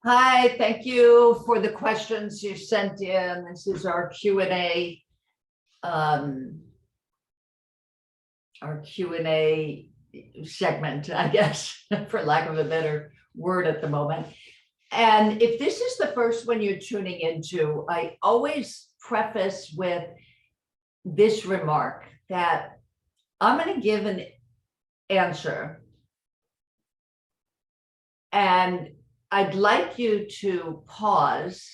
Hi, thank you for the questions you sent in. This is our Q&A, our Q&A segment, I guess, for lack of a better word at the moment. And if this is the first one you're tuning into, I always preface with this remark that I'm going to give an answer, and I'd like you to pause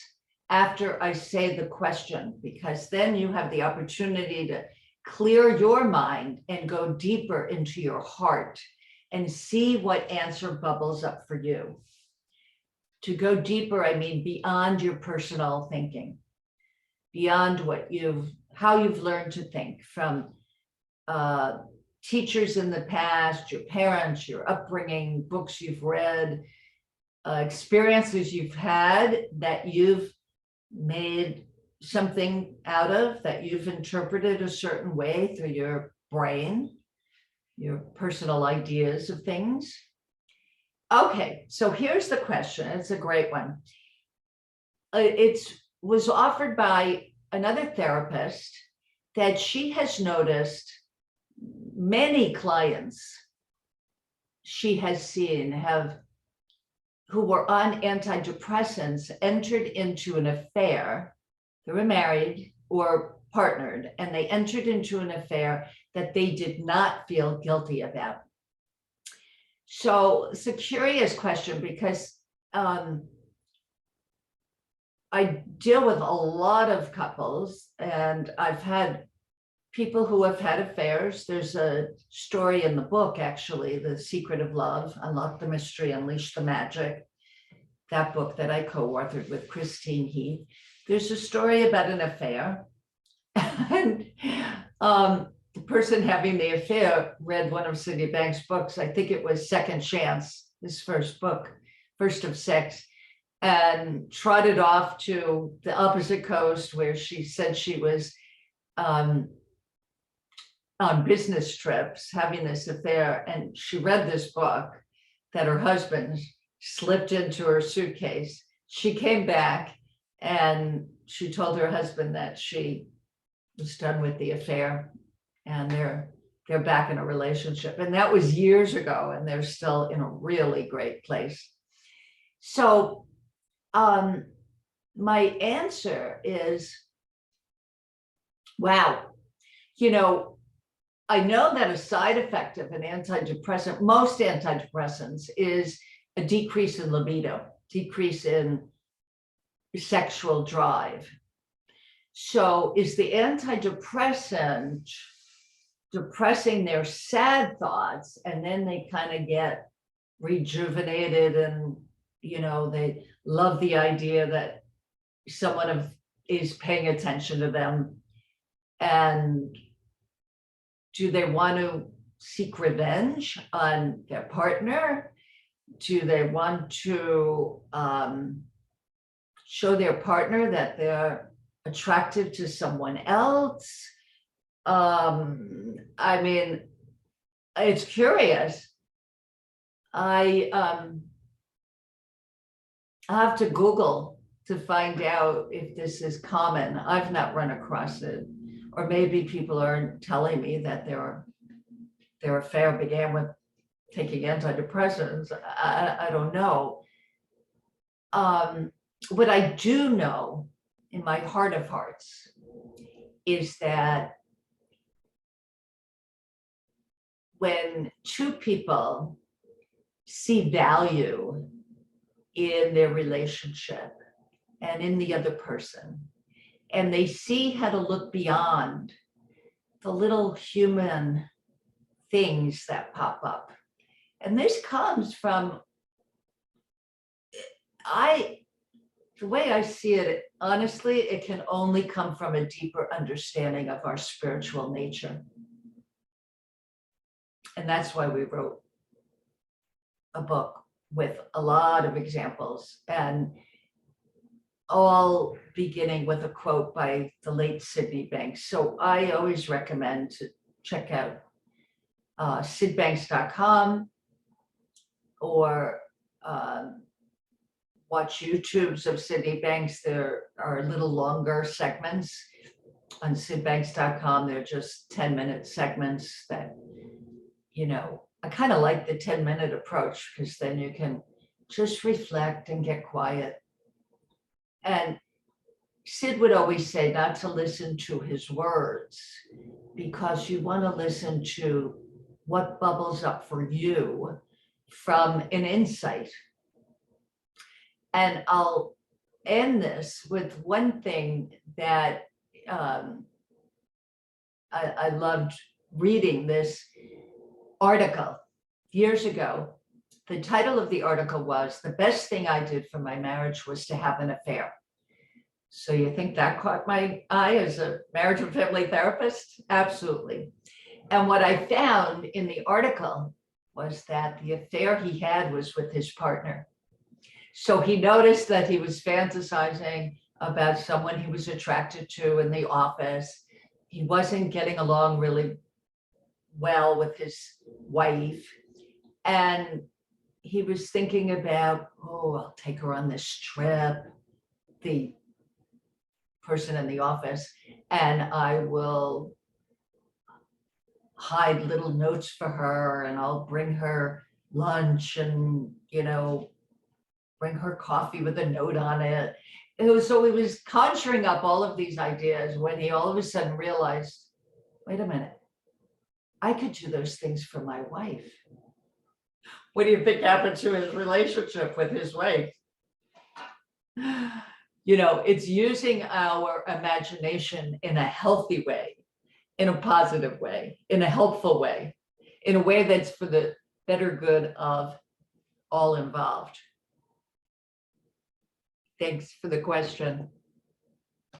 after I say the question, because then you have the opportunity to clear your mind and go deeper into your heart and see what answer bubbles up for you. To go deeper, I mean beyond your personal thinking, beyond how you've learned to think from teachers in the past, your parents, your upbringing, books you've read, experiences you've had that you've made something out of, that you've interpreted a certain way through your brain, your personal ideas of things. Okay, so here's the question. It's a great one. It was offered by another therapist that she has noticed many clients she has seen who were on antidepressants entered into an affair. They were married or partnered, and they entered into an affair that they did not feel guilty about. So it's a curious question because I deal with a lot of couples, and I've had people who have had affairs. There's a story in the book, actually, The Secret of Love, Unlock the Mystery, Unleash the Magic, that book that I co-authored with Christine Heath. There's a story about an affair. And the person having the affair read one of Cindy Banks' books. I think it was Second Chance, his first book, First of Sex, and trotted off to the opposite coast where she said she was on business trips having this affair. And she read this book that her husband slipped into her suitcase. She came back and she told her husband that she was done with the affair, and they're back in a relationship. And that was years ago, and they're still in a really great place. So my answer is, wow, I know that a side effect of an antidepressant, most antidepressants, is a decrease in libido, decrease in sexual drive. So is the antidepressant depressing their sad thoughts, and then they kind of get rejuvenated, and they love the idea that someone is paying attention to them? And do they want to seek revenge on their partner? Do they want to show their partner that they're attractive to someone else? I mean, it's curious. I have to Google to find out if this is common. I've not run across it. Or maybe people are telling me that their affair began with taking antidepressants. I don't know. What I do know in my heart of hearts is that when two people see value in their relationship and in the other person, and they see how to look beyond the little human things that pop up. And this comes from, the way I see it, honestly, it can only come from a deeper understanding of our spiritual nature. And that's why we wrote a book with a lot of examples, and all beginning with a quote by the late Sydney Banks. So I always recommend to check out sidbanks.com or watch YouTubes of Citibanks. There are a little longer segments on sidbanks.com. They're just 10-minute segments that, I kind of like the 10-minute approach because then you can just reflect and get quiet. And Sid would always say not to listen to his words because you want to listen to what bubbles up for you from an insight. And I'll end this with one thing that I loved reading this article years ago. The title of the article was, "The best thing I did for my marriage was to have an affair." So you think that caught my eye as a marriage and family therapist? Absolutely. And what I found in the article was that the affair he had was with his partner. So he noticed that he was fantasizing about someone he was attracted to in the office. He wasn't getting along really well with his wife. And he was thinking about, oh, I'll take her on this trip, the person in the office, and I will hide little notes for her and I'll bring her lunch and, bring her coffee with a note on it. So he was conjuring up all of these ideas when he all of a sudden realized, wait a minute, I could do those things for my wife. What do you think happened to his relationship with his wife? It's using our imagination in a healthy way, in a positive way, in a helpful way, in a way that's for the better good of all involved. Thanks for the question.